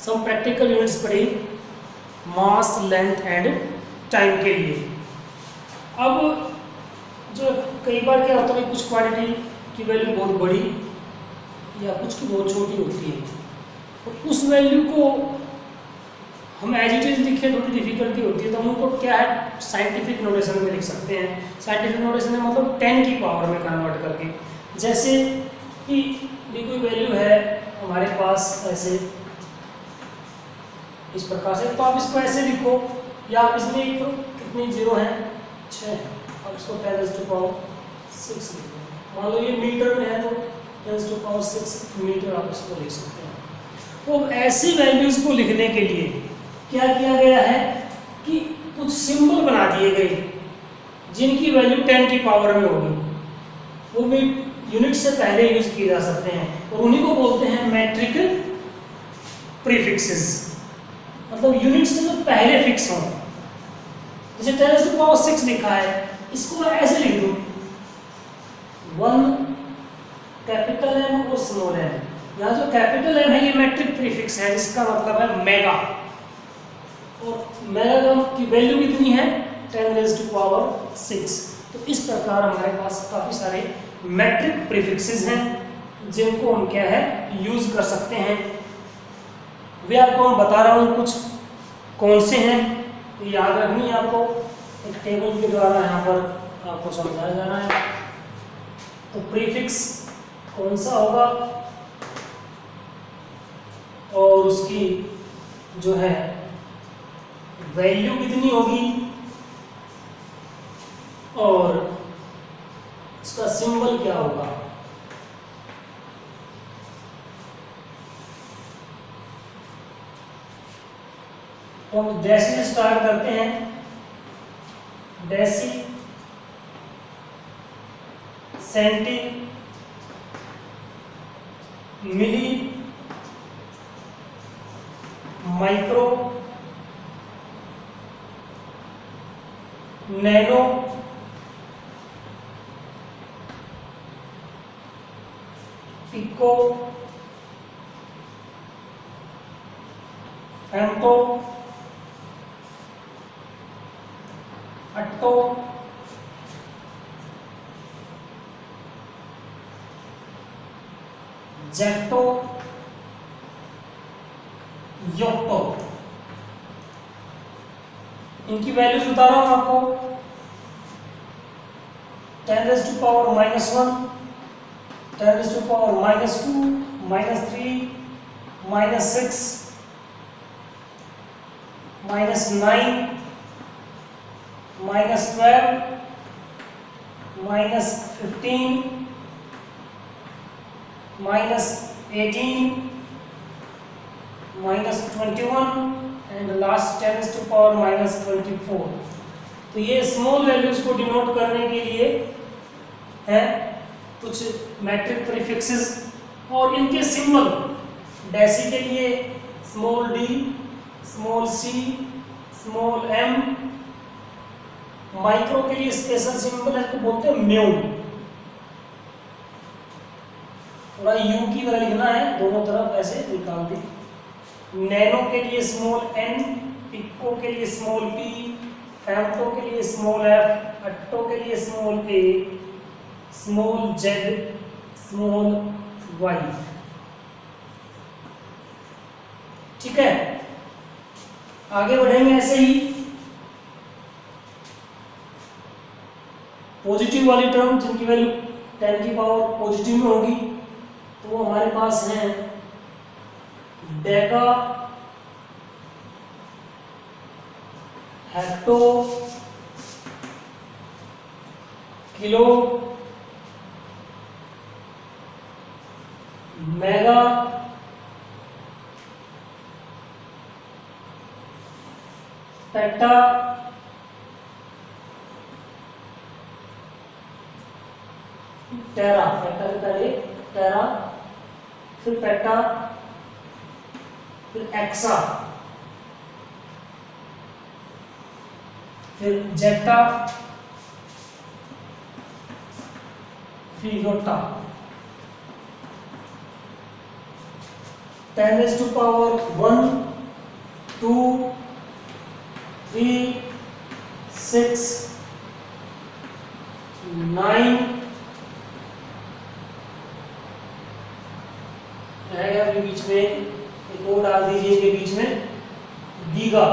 Some practical units पढ़ी मास, length and time के लिए। अब जो कई बार क्या होता है, कुछ क्वांटिटी की वैल्यू बहुत बड़ी या कुछ की बहुत छोटी होती है, तो उस वैल्यू को हम एज इट इज लिखें थोड़ी डिफिकल्टी होती है, तो हम उनको क्या है साइंटिफिक नोटेशन में लिख सकते हैं। साइंटिफिक नोटेशन में मतलब 10 की पावर में कन्वर्ट करके, जैसे कि कोई वैल्यू है हमारे पास ऐसे इस प्रकार से, तो आप इसको ऐसे लिखो, या आप इसमें एक कितने जीरो हैं 6, आप इसको 10⁻6 लिखो। मान लो ये मीटर में है तो 10⁻6 मीटर आप इसको लिख सकते हैं। तो ऐसी वैल्यूज को लिखने के लिए क्या किया गया है कि कुछ सिंबल बना दिए गए जिनकी वैल्यू 10 की पावर में होगी, वो भी यूनिट से पहले यूज किए जा सकते हैं, और उन्हीं को बोलते हैं मैट्रिक प्रीफिक्सेस, मतलब यूनिट से जो पहले फिक्स हो। जैसे 10⁻6 लिखा है, इसको मैं ऐसे लिख दूं 1 कैपिटल एम और स्मॉल एम। यहाँ जो कैपिटल एम है ये मैट्रिक प्रीफिक्स है, जिसका मतलब है मेगा, और मेगा की वैल्यू कितनी है 10⁻6। तो इस प्रकार हमारे पास काफी सारे मैट्रिक प्रीफिक्सेस हैं जिनको हम क्या है यूज कर सकते हैं। वे आपको मैं बता रहा हूँ कुछ कौन से हैं, तो याद रखनी है आपको, एक टेबल के द्वारा यहाँ पर आपको समझाया जा रहा है। तो प्रीफिक्स कौन सा होगा और उसकी जो है वैल्यू कितनी होगी और उसका सिंबल क्या होगा। तो हम डेसी से स्टार्ट करते हैं। डेसी, सेंटी, मिली, माइक्रो, नैनो, पिको, फेम्टो, अट्टो, जेक्टो, योक्टो। इनकी वैल्यूज बता रहा हूं आपको। 10⁻⁻1, 10⁻⁻2, -3, -6, -9, -12, -15, -18, -21 एंड लास्ट 10⁻⁻24। तो ये स्मॉल वैल्यूज को डिनोट करने के लिए है कुछ मैट्रिक प्रीफिक्सेस, और इनके सिंबल डेसी के लिए small D, small C, small M, micro के लिए स्पेशल सिंबल है तो बोलते हैं म्यू। थोड़ा यू की तरह लिखना है, दोनों तरफ ऐसे निकाल दी। नैनो के लिए स्मॉल एन, पिको के लिए स्मॉल पी, फेम्टो के लिए स्मॉल एफ, अट्टो के लिए स्मॉल ए, स्मॉल जेड, स्मॉल वाई। ठीक है, आगे बढ़ेंगे ऐसे ही। पॉजिटिव वाली टर्म जिनकी वैल्यू 10 की पावर पॉजिटिव में होगी, तो वो हमारे पास हैं deca, hecto, kilo, mega, peta, tera, peta से पहले टेरा, फिर पेटा, फिर एक्सा, फिर जेटा, फिर योटा। 10⁻1 2 3 6 9 रहेगा अभी बीच में एक और डाल दीजिए के बीच में गीगा।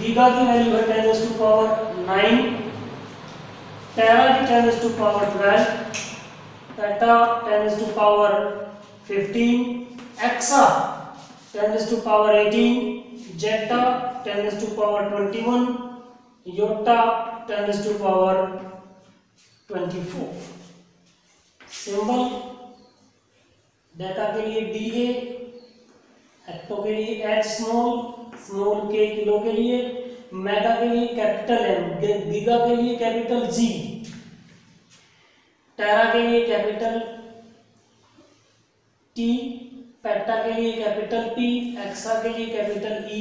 गीगा की वैल्यू है 10⁻9, टेरा की 10⁻12, पेटा 10⁻15, एक्सा 10⁻18, जेटा 10⁻21, योटा 10⁻24। सिंबल डेटा के लिए DA, हेक्टो के लिए H स्मॉल, स्मॉल के किलो के लिए, मेगा के लिए कैपिटल M, गीगा के लिए कैपिटल G, टेरा के लिए कैपिटल T, पेटा के लिए कैपिटल P, एक्सा के लिए capital E,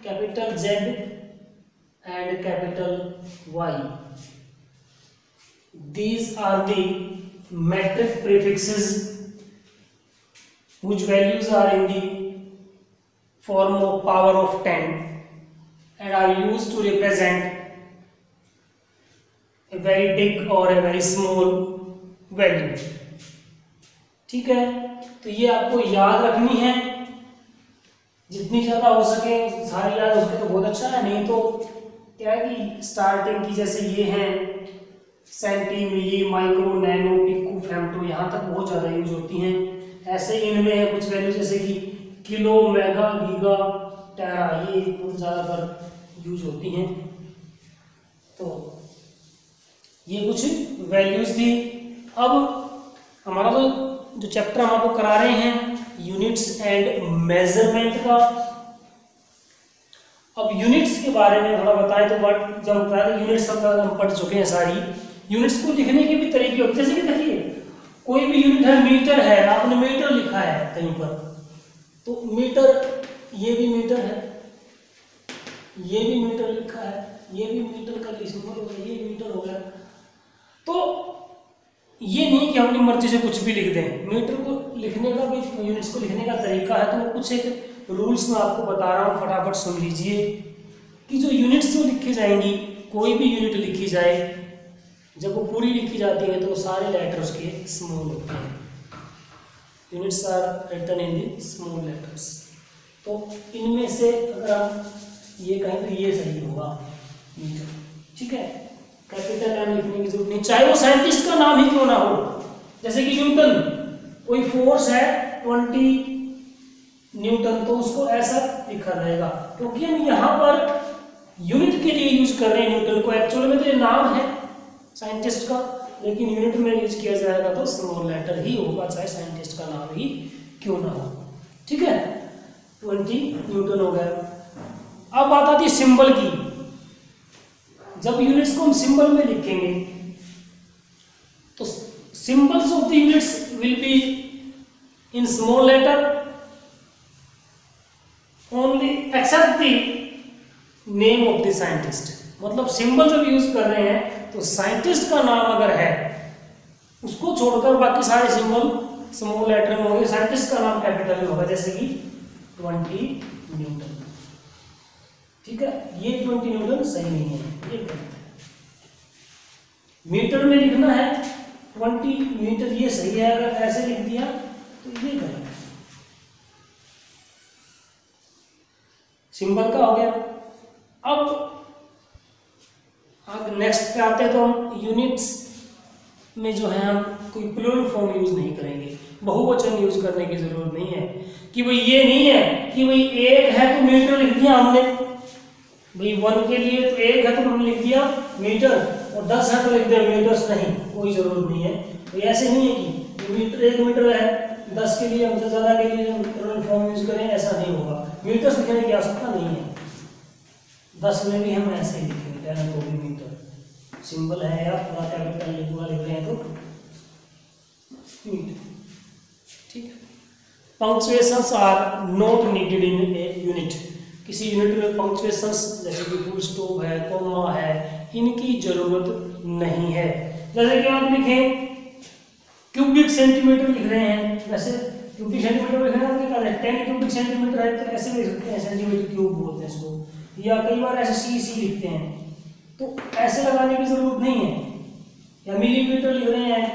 capital Z and capital Y। These are the metric prefixes whose values are in the form of power of 10 and are used to represent a very big or a very small value। ठीक है, तो ये आपको याद रखनी है, जितनी ज्यादा हो सके सारी याद हो सके तो बहुत अच्छा है, नहीं तो क्या है कि स्टार्टिंग की जैसे ये हैं सेंटी, मिली, माइक्रो, नैनो, पिको, फेम्टो, यहाँ तक बहुत ज़्यादा यूज होती हैं। ऐसे इनमें है कुछ वैल्यू जैसे कि किलो, मेगा, गीगा, टेरा, ये बहुत ज़्यादातर यूज होती हैं। तो ये कुछ वैल्यूज थी। अब हमारा जो चैप्टर हम आपको करा रहे हैं यूनिट्स एंड मेजरमेंट का। अब यूनिट्स के बारे में थोड़ा बताएं तो जब बताया तो यूनिट्स सब हम पढ़ चुके हैं सारी। यूनिट्स को लिखने के भी तरीके होते हैं, जैसे कि देखिए कोई भी यूनिट है, मीटर है, आपने मीटर लिखा है कहीं पर, तो मीटर, ये भी मीटर है, ये भी मीटर लिखा है, ये भी मीटर का सिंबल हो गया, ये मीटर हो गया। तो ये नहीं कि अपनी मर्जी से कुछ भी लिख दें, मीटर को लिखने का भी, यूनिट्स को लिखने का तरीका है। तो मैं कुछ एक रूल्स में आपको बता रहा हूँ, फटाफट सुन लीजिए कि जो यूनिट्स जो लिखी जाएंगी, कोई भी यूनिट लिखी जाए, जब वो पूरी लिखी जाती है तो सारे लेटर उसके स्मॉल होते हैं। Units are written in the small letters. तो इनमें से अगर हम ये कहें तो ये सही होगा मीटर। ठीक है, कैपिटल एम लिखने की जरूरत नहीं, चाहे वो साइंटिस्ट का नाम ही क्यों ना हो। जैसे कि न्यूटन, कोई फोर्स है 20 न्यूटन, तो उसको ऐसा लिखा जाएगा, क्योंकि हम यहाँ पर यूनिट के लिए यूज कर रहे हैं न्यूटन को। एक्चुअली में तो ये नाम है साइंटिस्ट का, लेकिन यूनिट में यूज किया जाएगा तो स्मॉल लेटर ही होगा, चाहे साइंटिस्ट का नाम ही क्यों ना हो। ठीक है, 20 न्यूटन हो गया। अब बात आती है सिंबल की। जब यूनिट्स को हम सिंबल में लिखेंगे तो symbols of the units will be in small letter only except the name of the scientist. मतलब सिंबल जब यूज कर रहे हैं तो साइंटिस्ट का नाम अगर है उसको छोड़कर बाकी सारे सिंबल स्मॉल लेटर में होंगे, साइंटिस्ट का नाम कैपिटल में होगा, जैसे कि 20 न्यूटन। ठीक है, ये 20 न्यूटन सही नहीं है, ये गलत है। मीटर में लिखना है 20 मीटर, ये सही है, अगर ऐसे लिख दिया तो ये गलत है। सिंबल का हो गया। अब नेक्स्ट पे आते हैं तो हम यूनिट्स में जो है हम कोई प्लूरल फॉर्म यूज नहीं करेंगे, बहुवचन यूज करने की जरूरत नहीं है। कि भाई ये नहीं है कि भाई एक है तो मीटर लिख दिया हमने, भाई 1 के लिए तो एक है तो हमने लिख दिया मीटर, और 10 है तो लिख दिया मीटर्स, नहीं, कोई जरूरत नहीं है। तो ऐसे नहीं है कि मीटर 1 मीटर है 10 के लिए हमसे ज्यादा के लिए प्लूरल फॉर्म यूज करें, ऐसा नहीं होगा। मीटर्स लिखने की आवश्यकता नहीं है, 10 में भी हम ऐसे ही लिखेंगे, तो भी मीटर सिंबल है या पूरा कैपिटल पूरा लिख रहे हैं तो मीटर। ठीक है, punctuations are not needed in a unit. किसी यूनिट में पंक्चुएशंस जैसे कि फुल स्टॉप है, कॉमा है, इनकी जरूरत नहीं है। जैसे कि आप लिखें क्यूबिक सेंटीमीटर लिख रहे हैं, वैसे क्यूबिक सेंटीमीटर लिखना है क्या है, 10 क्यूबिक सेंटीमीटर है तो ऐसे लिख सकते हैं, सेंटीमीटर क्यूब बोलते हैं इसको, या कई बार ऐसे सी लिखते हैं, तो ऐसे लगाने की जरूरत नहीं है। या मिलीमीटर लिख रहे हैं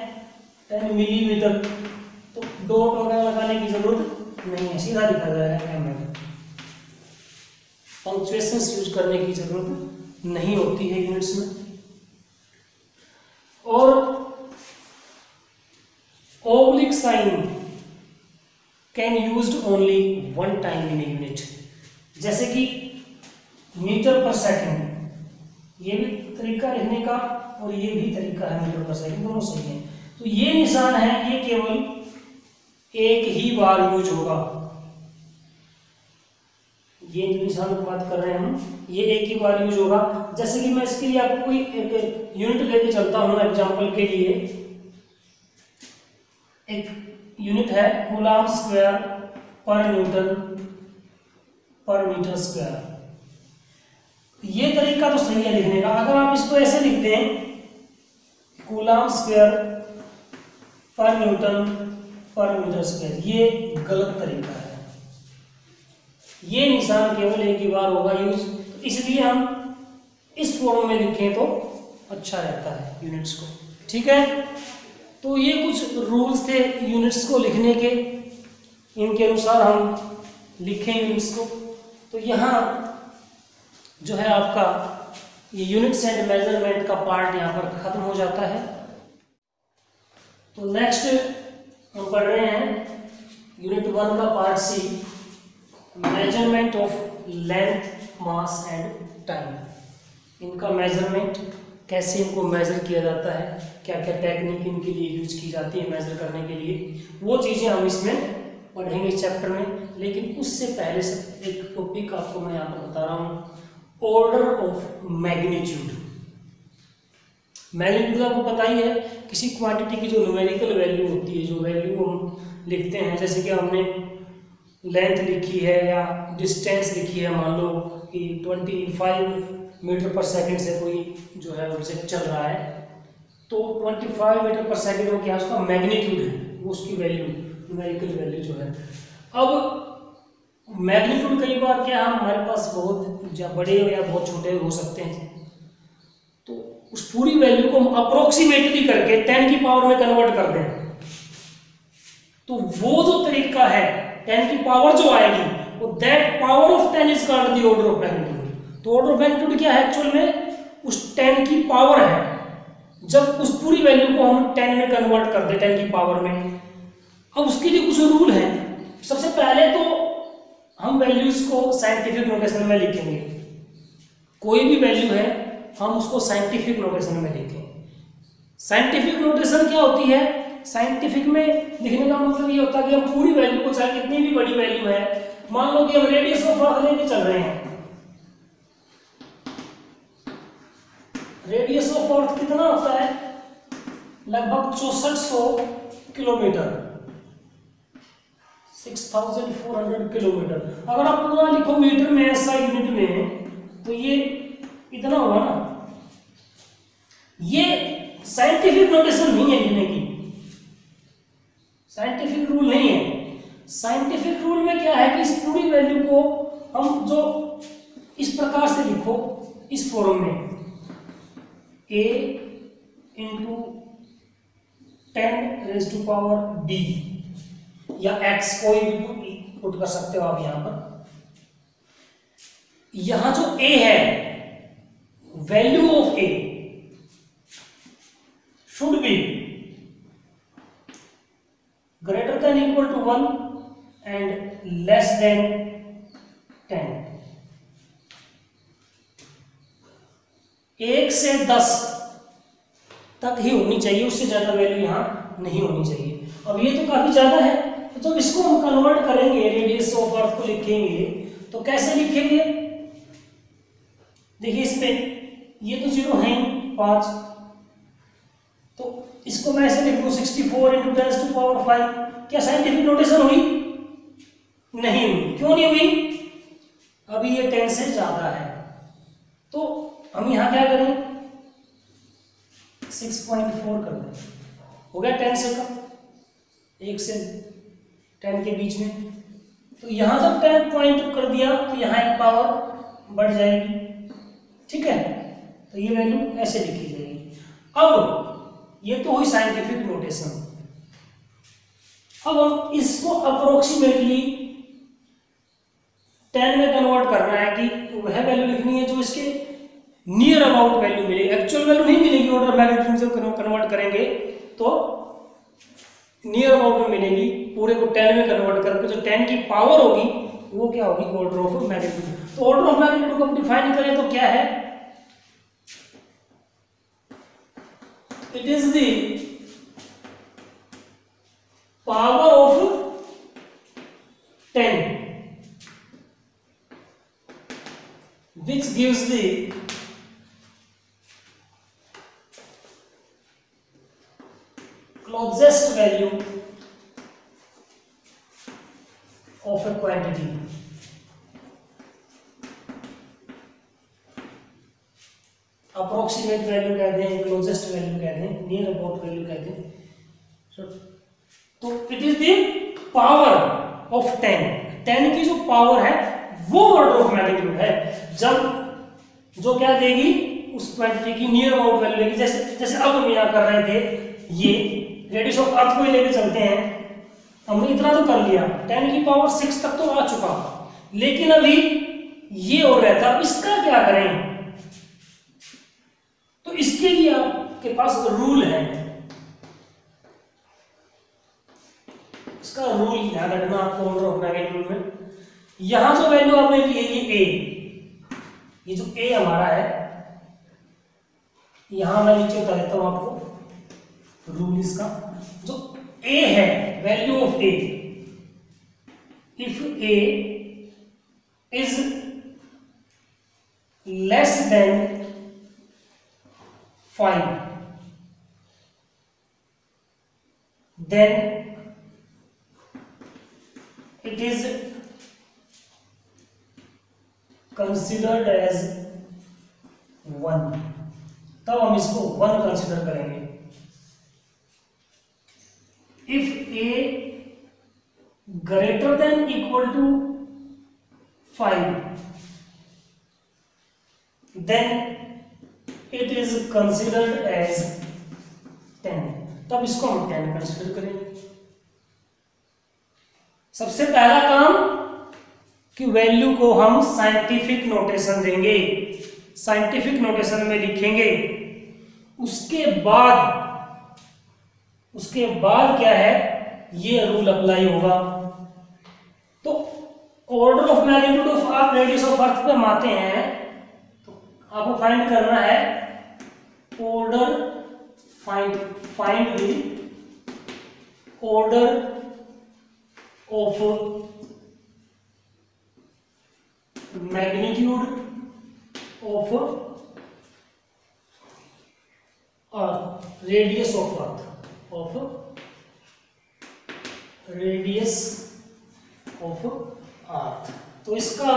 10 मिलीमीटर, तो डॉट वगैरह लगाने की जरूरत नहीं है, सीधा लिखा जाएगा mm। पंक्चुएशंस यूज करने की जरूरत नहीं होती है यूनिट्स में। और oblique sign can used only one time in a unit, जैसे कि मीटर पर सेकंड, ये भी तरीका लिखने का और ये भी तरीका है मीटर पर सेकंड, दोनों सही है। तो ये निशान है, ये केवल एक ही बार यूज होगा, ये जो निशान की बात कर रहे हैं हम, ये एक ही बार यूज होगा। जैसे कि मैं इसके लिए आपको कोई एक यूनिट लेके चलता हूं एग्जांपल के लिए, एक यूनिट है कूलम स्क्वायर पर न्यूटन पर मीटर स्क्वायर। ये तरीका तो सही है लिखने का। अगर आप इसको ऐसे लिखते हैं कूलम स्क्वायर पर न्यूटन पर मीटर स्क्वायर, ये गलत तरीका है। ये निशान केवल एक ही बार होगा यूज, तो इसलिए हम इस फॉर्म में लिखें तो अच्छा रहता है यूनिट्स को। ठीक है, तो ये कुछ रूल्स थे यूनिट्स को लिखने के, इनके अनुसार हम लिखें यूनिट्स को। तो यहाँ जो है आपका ये यूनिट्स एंड मेजरमेंट का पार्ट यहाँ पर खत्म हो जाता है। तो नेक्स्ट हम पढ़ रहे हैं यूनिट 1 का part C, measurement of length mass and time. इनका मेजरमेंट, कैसे इनको मेजर किया जाता है, क्या क्या टेक्निक इनके लिए यूज की जाती है मेजर करने के लिए, वो चीज़ें हम इसमें पढ़ेंगे इस चैप्टर में। लेकिन उससे पहले से एक टॉपिक आपको मैं यहाँ पर बता रहा हूँ, ऑर्डर ऑफ मैग्नीट्यूड। मैग्नीट्यूड आपको पता ही है, किसी क्वांटिटी की जो न्यूमेरिकल वैल्यू होती है, जो वैल्यू हम लिखते हैं, जैसे कि हमने लेंथ लिखी है या डिस्टेंस लिखी है, मान लो कि 25 मीटर पर सेकंड से कोई जो है ऑब्जेक्ट चल रहा है, तो 25 मीटर पर सेकंड में क्या उसका मैग्नीट्यूड है, वो उसकी वैल्यू न्यूमेरिकल वैल्यू जो है। अब मैग्नीट्यूड कई बार क्या है, हमारे पास बहुत बड़े या बहुत छोटे हो सकते हैं, तो उस पूरी वैल्यू को हम अप्रोक्सीमेटली करके 10 की पावर में कन्वर्ट कर दें, तो वो जो तरीका है 10 की पावर जो आएगी, वो that power of 10 is called the order of magnitude. तो ऑर्डर ऑफ मैग्नीट्यूड क्या है, एक्चुअल में उस 10 की पावर है, जब उस पूरी वैल्यू को हम 10 में कन्वर्ट कर दे, 10 की पावर में। अब उसके लिए कुछ रूल है। सबसे पहले तो हम वैल्यूज को साइंटिफिक नोटेशन में लिखेंगे, कोई भी वैल्यू है हम उसको साइंटिफिक नोटेशन में लिखें। साइंटिफिक नोटेशन क्या होती है, साइंटिफिक में लिखने का मतलब ये होता है कि हम पूरी वैल्यू को, चाहे कितनी भी बड़ी वैल्यू है, मान लो कि हम रेडियस ऑफ अर्थ लेके चल रहे हैं, रेडियस ऑफ अर्थ कितना होता है, लगभग 6400 किलोमीटर, 6400 किलोमीटर। अगर आप पूरा लिखो मीटर में, ऐसा यूनिट में, तो ये इतना होगा ना। ये साइंटिफिक नोटेशन नहीं है लिखने की, साइंटिफिक रूल नहीं है। साइंटिफिक रूल में क्या है कि इस पूरी वैल्यू को हम जो इस प्रकार से लिखो, इस फॉर्म में a इंटू 10⁻⁷ या x, कोई भी पुट कर सकते हो आप यहां पर। यहां जो a है, value of a should be greater than equal to 1 and less than 10। 1 से 10 तक ही होनी चाहिए, उससे ज्यादा वैल्यू यहां नहीं होनी चाहिए। अब ये तो काफी ज्यादा है, तो जब इसको हम कन्वर्ट करेंगे, रेडियस ऑफ अर्थ को लिखेंगे, तो कैसे लिखेंगे, देखिए इसमें ये तो 0 है 5, तो इसको मैं ऐसे लिख दूं 64 × 10⁵। क्या साइंटिफिक नोटेशन हुई? नहीं हुई। क्यों नहीं हुई? अभी ये 10 से ज्यादा है, तो हम यहां क्या करें, 6.4 कर दें, हो गया 10 से कम। 1 से 10 के बीच में। तो यहाँ जब 10 पॉइंट कर दिया तो यहाँ एक पावर बढ़ जाएगी, ठीक है। तो ये वैल्यू ऐसे लिखी जाएगी। अब ये तो हुई साइंटिफिक नोटेशन। अब हम इसको अप्रोक्सीमेटली 10 में कन्वर्ट करना है कि वह वैल्यू लिखनी है जो इसके नियर अबाउट वैल्यू मिलेगी। एक्चुअल वैल्यू नहीं मिलेगी, ऑर्डर ऑफ मैग्नीट्यूड से कन्वर्ट करेंगे तो नियर अबाउट में मिलेगी। पूरे को 10 में कन्वर्ट करके जो 10 की पावर होगी वो क्या होगी, ऑर्डर ऑफ मैग्नीट्यूड। तो ऑर्डर ऑफ मैग्नीट्यूड को हम डिफाइन करें तो क्या है, it is the power of 10 which gives the closest value of a quantity. Approximate value कहते हैं, क्लोजेस्ट वैल्यू कहते हैं, नियर अबाउट वैल्यू कहते हैं। तो it is the power of 10 की जो पावर है वो ऑर्डर ऑफ मैग्नीट्यूड है। जब जो क्या देगी, उस क्वांटिटी की नियर अबाउट वैल्यू देगी। जैसे अब हम यहाँ कर रहे थे, ये रेडियस ऑफ अर्थ को ही लेके चलते हैं। हमने इतना तो कर लिया, 10 की पावर 6 तक तो आ चुका, लेकिन अभी ये हो रहा था। इसका क्या करें, तो इसके लिए आपके पास रूल है। इसका रूल ध्यान रखना आपको ऑर्डर ऑफ मैग्नीट्यूड में। यहां जो वैल्यू आपने ली है, ये ए, ये जो ए हमारा है, यहां मैं नीचे बता देता हूं आपको रूल इसका। जो ए है, value of A, if A is less than 5 then it is considered as 1। तब हम इसको 1 कंसिडर करेंगे। If a greater than equal to 5 then it is considered as 10। तब इसको हम 10 कंसिडर करेंगे। सबसे पहला काम कि वैल्यू को हम साइंटिफिक नोटेशन देंगे, साइंटिफिक नोटेशन में लिखेंगे। उसके बाद क्या है, ये रूल अप्लाई होगा। तो order of magnitude of earth, radius of earth पे हम आते हैं। तो आपको फाइंड करना है order, find the order of magnitude of earth, radius of earth, radius of earth. तो इसका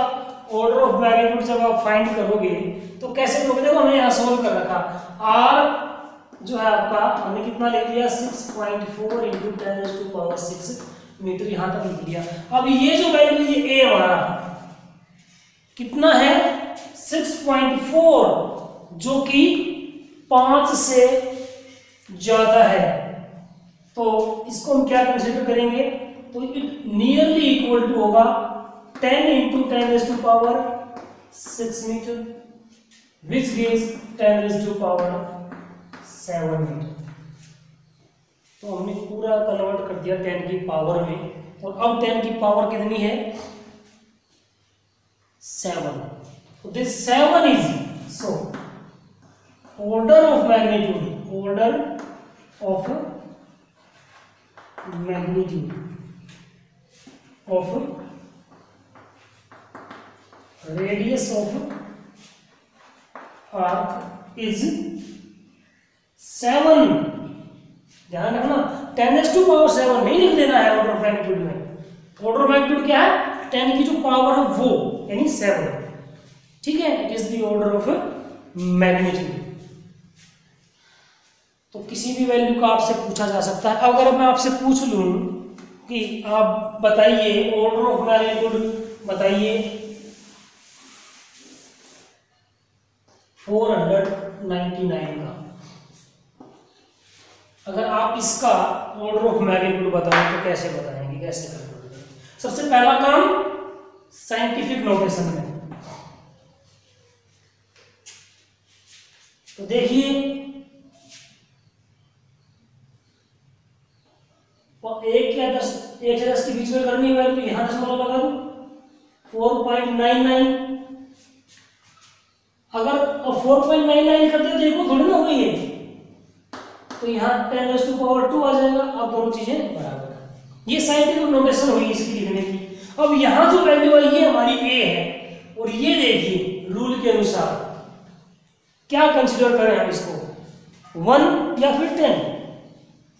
ऑर्डर ऑफ मैग्नीट्यूड जब आप फाइंड करोगे तो कैसे करोगे, देखो हमने यहाँ सोल्व कर रखा। आर जो है आपका, हमने कितना ले लिया, 6.4 इंटू 10⁻⁶ मीटर, यहां तक लिख लिया। अब ये जो वैल्यू, ये ए हमारा कितना है, 6.4, जो कि 5 से ज्यादा है। तो इसको हम क्या कंसीडर करेंगे, तो इट नियरली इक्वल टू होगा 10 into 10⁻⁶ metre, which gives 10⁻⁷ metre. तो हमने पूरा कन्वर्ट कर दिया 10 की पावर में। और अब 10 की पावर कितनी है, 7। तो this 7 is, so order of magnitude, order of magnitude of radius of earth is 7। ध्यान रखना, 10⁻⁷ नहीं लिख देना है ऑर्डर ऑफ मैग्नीट्यूड में। ऑर्डर ऑफ मैग्नीट्यूड क्या है, 10 की जो पावर है वो, यानी 7, ठीक है। It is the order of magnitude. तो किसी भी वैल्यू का आपसे पूछा जा सकता है। अगर मैं आपसे पूछ लूं कि आप बताइए ऑर्डर ऑफ मैग्नीट्यूड बताइए 499 का, अगर आप इसका ऑर्डर ऑफ मैग्नीट्यूड बताएं तो कैसे बताएंगे, कैसे करेंगे? सबसे पहला काम साइंटिफिक नोटेशन में, तो देखिए 1 से 10 के बीच में करनी है तो यहां दशमलव लगा दूं 4.99। अगर 4.99 करते देखो थोड़ी ना हुई है, तो यहाँ 10⁻² आ जाएगा। अब दोनों चीजें बराबर है। ये साइंटिफिक नोटेशन हुई इसकी लिखने की। अब यहाँ जो वैल्यू आई ये हमारी ए है, और ये देखिए रूल के अनुसार क्या कंसीडर करें हम इसको, 1 या फिर 10,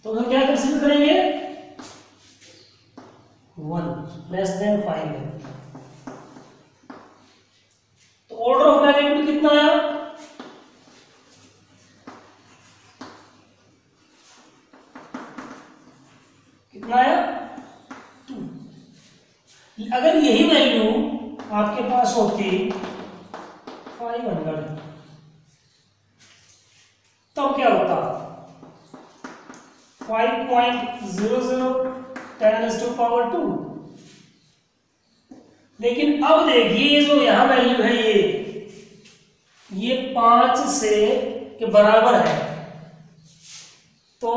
तो हम क्या कंसीडर करेंगे 1 लेस देन 5 है। तो ऑर्डर ऑफ मैग्नीट्यूड कितना आया, कितना आया 2। अगर यही वैल्यू आपके पास होती 500, तब क्या होता 5.00 10⁻²। लेकिन अब देखिए जो यहां वैल्यू है ये 5 से के बराबर है, तो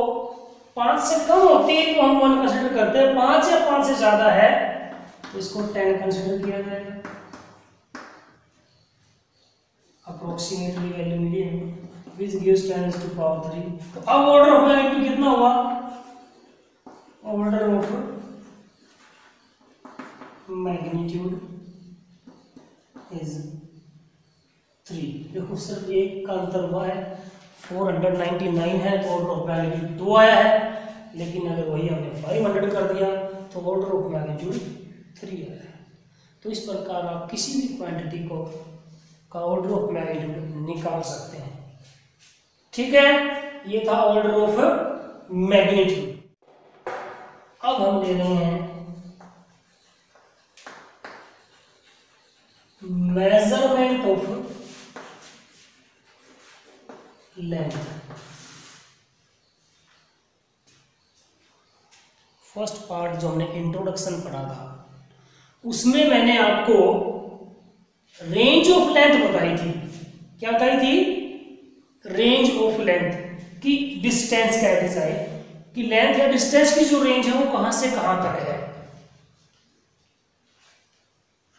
5 से कम होती है तो हम 1 कंसिडर करते हैं, 5 या 5 से ज्यादा है तो इसको 10 कंसिडर किया जाएगा। अप्रोक्सीमेटली वैल्यू मिली है which gives 10⁻3। तो अब ऑर्डर ऑफ मैग्नीट्यूड कितना हुआ, ऑर्डर ऑफ मैग्नीट्यूड इज 3। देखो सिर्फ एक का अंतर हुआ है, 499 है तो ऑर्डर ऑफ मैग्नीट्यूड 2 आया है, लेकिन अगर वही हमने 500 कर दिया तो ऑर्डर ऑफ मैग्नीट्यूड 3 आया है। तो इस प्रकार आप किसी भी क्वांटिटी को का ऑर्डर ऑफ मैग्नीट्यूड निकाल सकते हैं। ठीक है, ये था ऑर्डर ऑफ मैग्नीट्यूड। अब हम ले रहे हैं measurement of length. First part जो हमने इंट्रोडक्शन पढ़ा था उसमें मैंने आपको रेंज ऑफ लेंथ बताई थी। क्या बताई थी, रेंज ऑफ लेंथ की डिस्टेंस कैसे जाए, कि लेंथ या डिस्टेंस की जो रेंज है वो कहां से कहां तक है।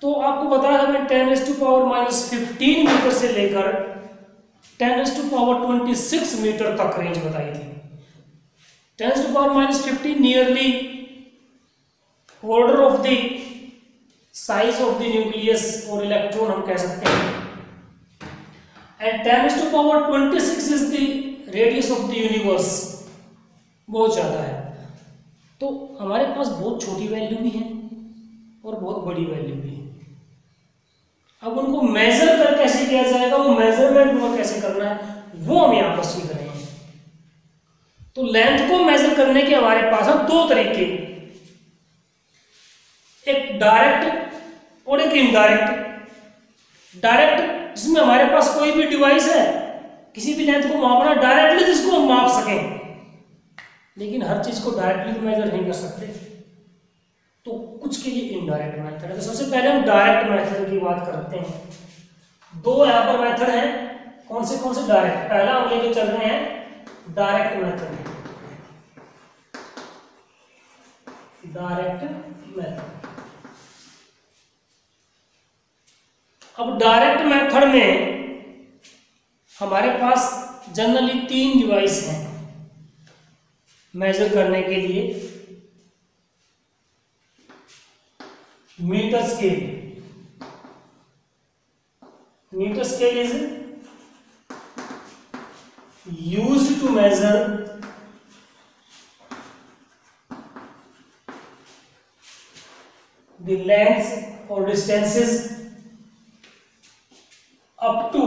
तो आपको बताया था मैं 10⁻⁻15 मीटर से लेकर 10⁻26 मीटर तक रेंज बताई थी। 10⁻15 nearly order of the size of the nucleus और इलेक्ट्रॉन हम कह सकते हैं, and 10⁻26 is the radius of the universe, बहुत ज्यादा है। तो हमारे पास बहुत छोटी वैल्यू भी है और बहुत बड़ी वैल्यू भी है। अब उनको मेजर कर कैसे किया जाएगा, वो मेजरमेंट वो कैसे करना है वो हम यहां पर सीख रहे हैं। तो लेंथ को मेजर करने के हमारे पास है 2 तरीके, एक डायरेक्ट और एक इनडायरेक्ट। डायरेक्ट जिसमें हमारे पास कोई भी डिवाइस है, किसी भी लेंथ को मापना डायरेक्टली जिसको हम माप सकें, लेकिन हर चीज को डायरेक्टली मेजर नहीं कर सकते, तो कुछ के लिए इनडायरेक्ट मेथड है। तो सबसे पहले हम डायरेक्ट मेथड की बात करते हैं। 2 यहां पर मेथड है, कौन से डायरेक्ट। पहला हम लेके चल रहे हैं डायरेक्ट मेथड। Direct method. अब डायरेक्ट मेथड में हमारे पास जनरली 3 डिवाइस हैं मेजर करने के लिए। Metre scale, metre scale is used to measure the lengths or distances up to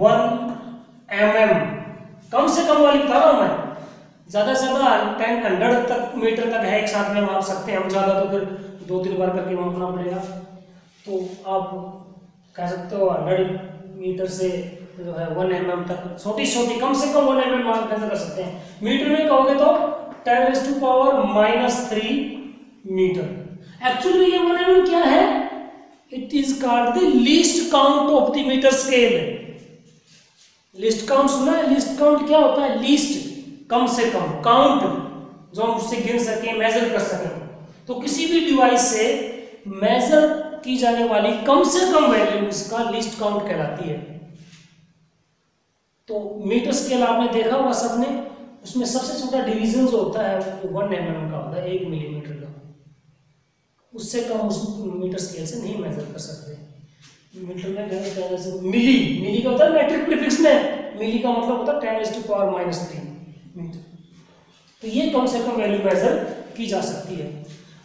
1 mm से ज़्यादा 100 तक मीटर तक है, एक साथ में माप सकते हैं हम, ज़्यादा तो फिर 2-3 बार करके मापना पड़ेगा। तो आप कह सकते हो 100 मीटर से जो है 1 mm तक छोटी छोटी कम से कम 1 mm माप कैसे कर सकते हैं। मीटर में कहोगे तो 10⁻³ मीटर। एक्चुअली ये 1 mm क्या है, it is called the least count of the metre scale. Least count सुना है? लिस्ट काउंट क्या होता है? लीस्ट, कम से कम, काउंट जो हम उससे गिन सकें, मेजर कर सकें। तो किसी भी डिवाइस से मेजर की जाने वाली कम से कम वैल्यू उसका लिस्ट काउंट कहलाती है। तो मीटर स्केल आपने देखा होगा सबने, उसमें सबसे छोटा डिवीजन जो होता है वो 1 mm का होता है, 1 मिलीमीटर का। उससे कम उस मीटर स्केल से नहीं मेजर कर सकते। मीटर में मिली का होता है मैट्रिक प्रीफिक्स में, मिली का मतलब होता है 10⁻³ मीटर। तो ये कम से कम वैल्यू मेजर की जा सकती है।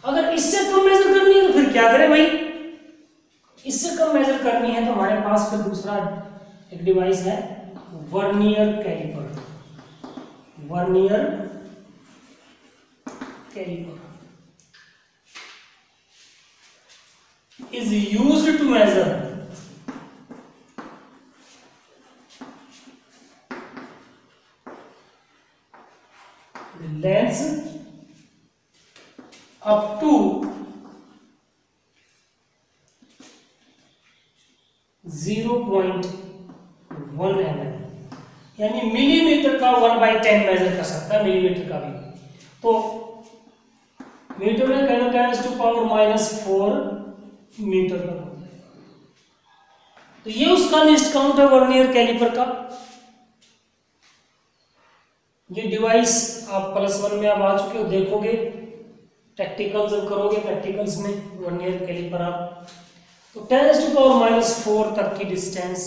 अगर इससे कम मेजर करनी है तो फिर क्या करें भाई? इससे कम मेजर करनी है तो हमारे पास फिर दूसरा एक डिवाइस है, vernier calliper. Vernier calliper is used to measure the length up to 0.1 mm, यानी मिलीमीटर का 1/10 मेजर कर सकता है, मिलीमीटर का भी। तो मीटर में कहना 10⁻⁻⁴ मीटर का हो जाएगा। तो ये उसका लिस्ट काउंट है वर्नियर कैलिपर का। ये डिवाइस आप +1 में आप आ चुके हो, देखोगे प्रैक्टिकल जब करोगे, प्रैक्टिकल्स में वर्नियर कैलिपर आप तो 10⁻⁴ तक की डिस्टेंस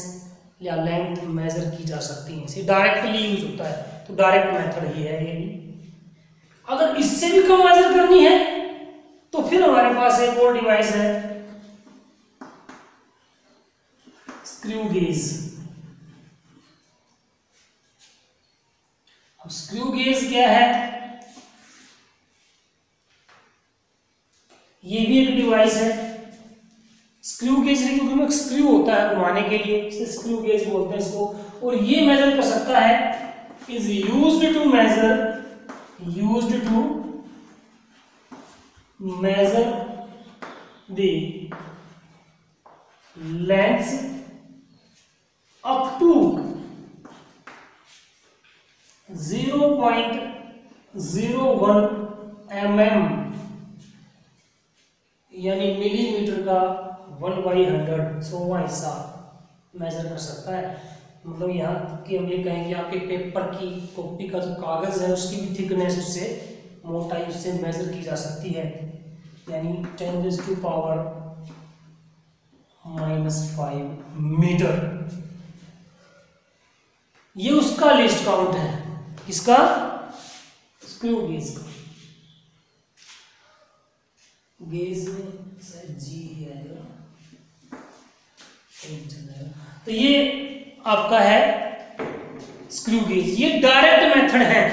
या लेंथ मेजर की जा सकती है। इसे डायरेक्टली यूज होता है, तो डायरेक्ट मेथड ही है ये भी। अगर इससे भी कम मेजर करनी है तो फिर हमारे पास एक और डिवाइस है, स्क्रू गेज। अब स्क्रू गेज क्या है? ये भी एक डिवाइस है। स्क्रू गेज क्योंकि में स्क्रू होता है घुमाने के लिए, इसे स्क्रू गेज बोलते हैं इसको। और ये मेजर कर सकता है, is used to measure the length up to 0.01 mm, यानी मिलीमीटर का 1/100 100वां हिस्सा मेजर कर सकता है। मतलब यहाँ तक कि हम ये कहेंगे आपके पेपर की कॉपी का जो कागज है उसकी भी थिकनेस, उससे मोटाई उससे मेजर की जा सकती है। यानी 10⁻⁻⁵ मीटर। ये उसका लिस्ट काउंट है, किसका? स्क्रू गेज का। गेज में शायद जी ही आएगा, तो ये आपका है स्क्रू गेज। ये डायरेक्ट मेथड है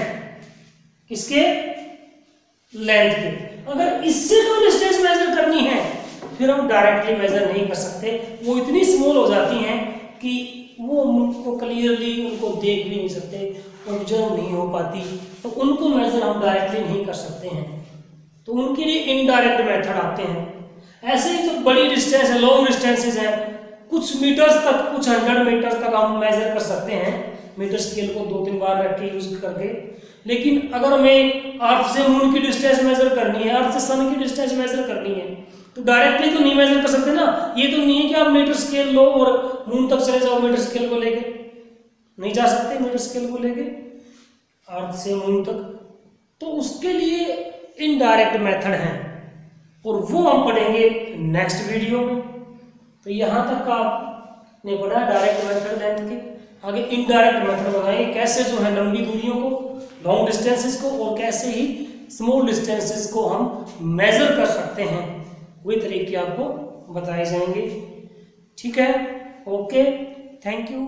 किसके? लेंथ के। अगर इससे कम डिस्टेंस मेजर करनी है फिर हम डायरेक्टली मेजर नहीं कर सकते, वो इतनी स्मॉल हो जाती हैं कि वो उनको क्लियरली उनको देख भी नहीं सकते, ऑब्जर्व नहीं हो पाती, तो उनको मेजर हम डायरेक्टली नहीं कर सकते हैं। तो उनके लिए इनडायरेक्ट मेथड आते हैं। ऐसे ही जो बड़ी डिस्टेंस है, लॉन्ग डिस्टेंसेस है, कुछ मीटर्स तक, कुछ 100 मीटर तक हम मेजर कर सकते हैं मीटर स्केल को 2-3 बार रख के यूज करके। लेकिन अगर हमें अर्थ से मून की डिस्टेंस मेजर करनी है, अर्थ से सन की डिस्टेंस मेजर करनी है, तो डायरेक्टली तो नहीं मेजर कर सकते ना। ये तो नहीं है कि आप मीटर स्केल लो और मून तक चले जाओ मीटर स्केल को लेके, नहीं जा सकते मीटर स्केल को लेके अर्थ से मून तक। तो उसके लिए इनडायरेक्ट मेथड है और वो हम पढ़ेंगे नेक्स्ट वीडियो में। तो यहाँ तक आपने पढ़ा डायरेक्ट मेथड लेंथ के, आगे इनडायरेक्ट मेथड बताएंगे कैसे जो है लंबी दूरियों को, लॉन्ग डिस्टेंसेस को, और कैसे ही स्मॉल डिस्टेंसेस को हम मेजर कर सकते हैं, वही तरीके आपको बताए जाएंगे। ठीक है, ओके, थैंक यू।